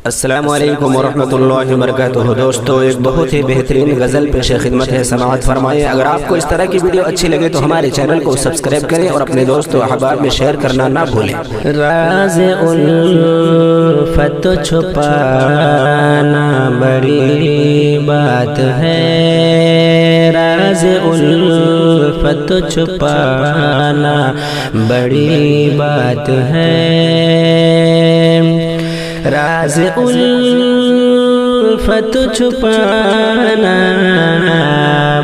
السلام علیکم ورحمۃ اللہ وبرکاتہ۔ دوستو، ایک بہت ہی بہترین غزل پیش خدمت ہے، سماعت فرمائیں۔ اگر آپ کو اس طرح کی ویڈیو اچھی لگے تو ہمارے چینل کو سبسکرائب کریں اور اپنے دوست و احباب میں شیئر کرنا نہ بھولیں۔ راز الفت چھپانا بڑی بات ہے، راز الفت چھپانا بڑی بات ہے، راز الفت چھپانا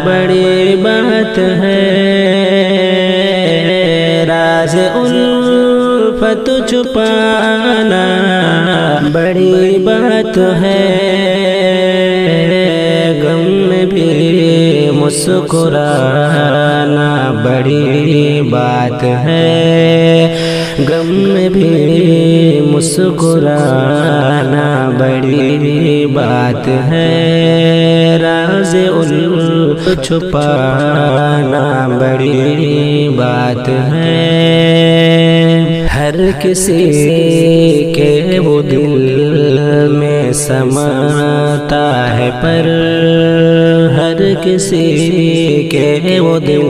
بڑی بات ہے، راز الفت چھپانا بڑی بات ہے، غم میں بھی مسکرانا بڑی بات ہے، غم میں بھی مسکرانا بڑی بات ہے، راز الفت چھپانا بڑی بات ہے، ہر کسی کے وہ دل میں سماتا ہے پر، ہر کسی کے وہ دل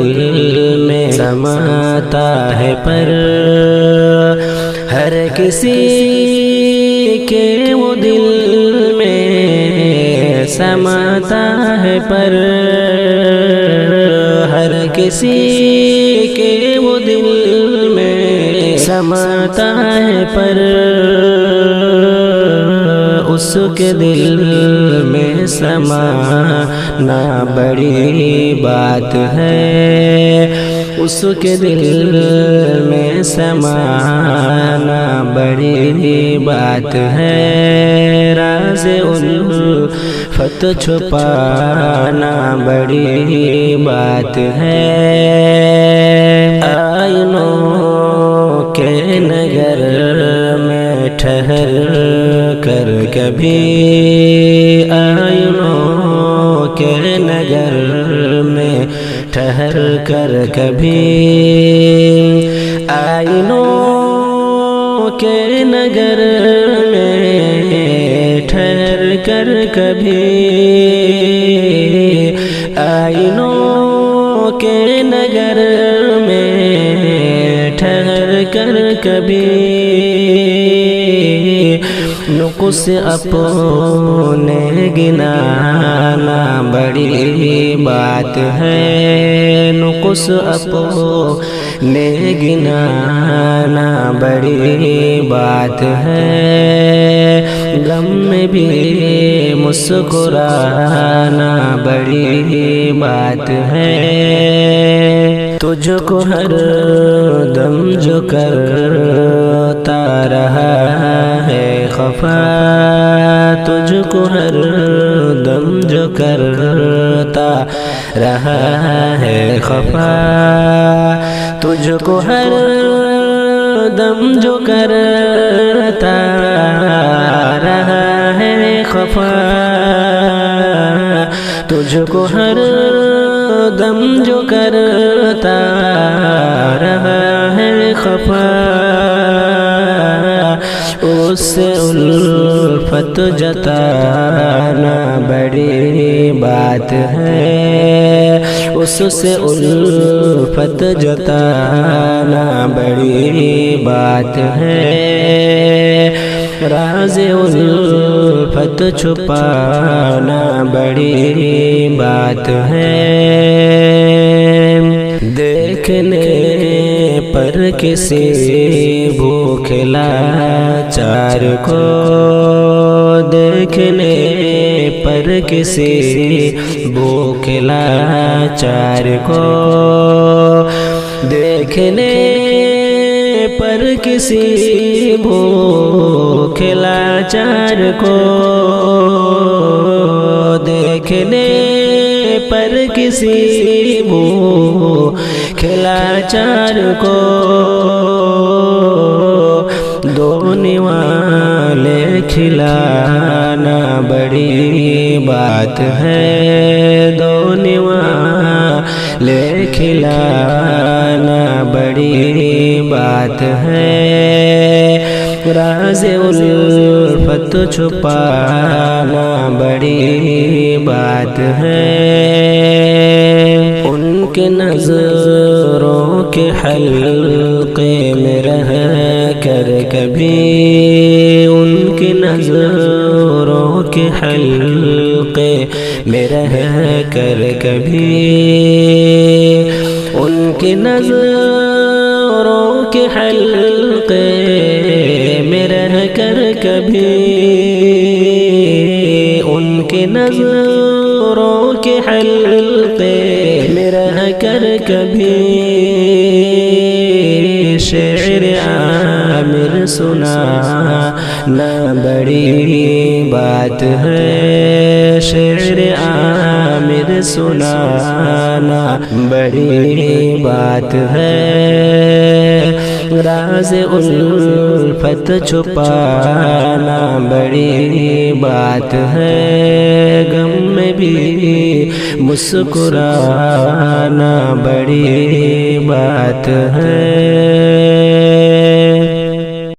میں سماتا ہے پر، ہر کسی کے وہ دل میں سماتا ہے پر، ہر کسی کے وہ دل میں سماتا ہے پر، اس کے دل میں سمانا بڑی بات ہے، اس کے دل میں سمانا بڑی بات ہے، راز الفت چھپانا بڑی بات ہے، آئینوں کے نگر میں ٹھہر کر کبھی، آئینوں کے نگر میں ٹھہر کر کبھی، آئینوں کے نگر میں ٹھہر کر کبھی، آئینوں کے نگر میں ٹھہر کر کبھی، نقص اپنے گنانا بڑی بات ہے، نقص اپنے گنانا بڑی بات ہے، غم میں بھی مسکرانا بڑی بات ہے، تجھ کو ہر دم جو کرتا رہا ہے خفا، تجھ کو ہر دم جو کرتا رہا ہے خفا، تجھ کو ہر دم جو کرتا رہا ہے خفا، تجھ کو ہر دم جو کرتا رہا ہے خفا، اس سے الفت جتانا بڑی بات ہے، اس سے الفت جتانا بڑی بات ہے، راز الفت چھپانا بڑی بات ہے، دیکھنے پر کسی بھوکھلا چار کو، دیکھنے پر کسی بھوکھلا چار کو، دیکھنے پر کسی بھوکھلا چار کو، دیکھنے پر کسی بھوکھلا چار کو، دو نوالے کھلانا بڑی بات ہے، دو نوالے کھلانا بڑی بات ہے، راز الفت چھپانا بڑی بات ہے، ان کے نظروں کے حلقے میں رہ کر کبھی، ان کے نظروں کے حلقے میں رہ کر کبھی، ان کے نظروں کے حلقے میں رہ کر کبھی، ان کے نظروں کے حلقے میں رہ کر کبھی، شعر عامر سنانا بڑی بات ہے، شعر عامر سنانا بڑی بات ہے، راز الفت چھپانا بڑی بات ہے، غم میں بھی مسکرانا بڑی بات ہے۔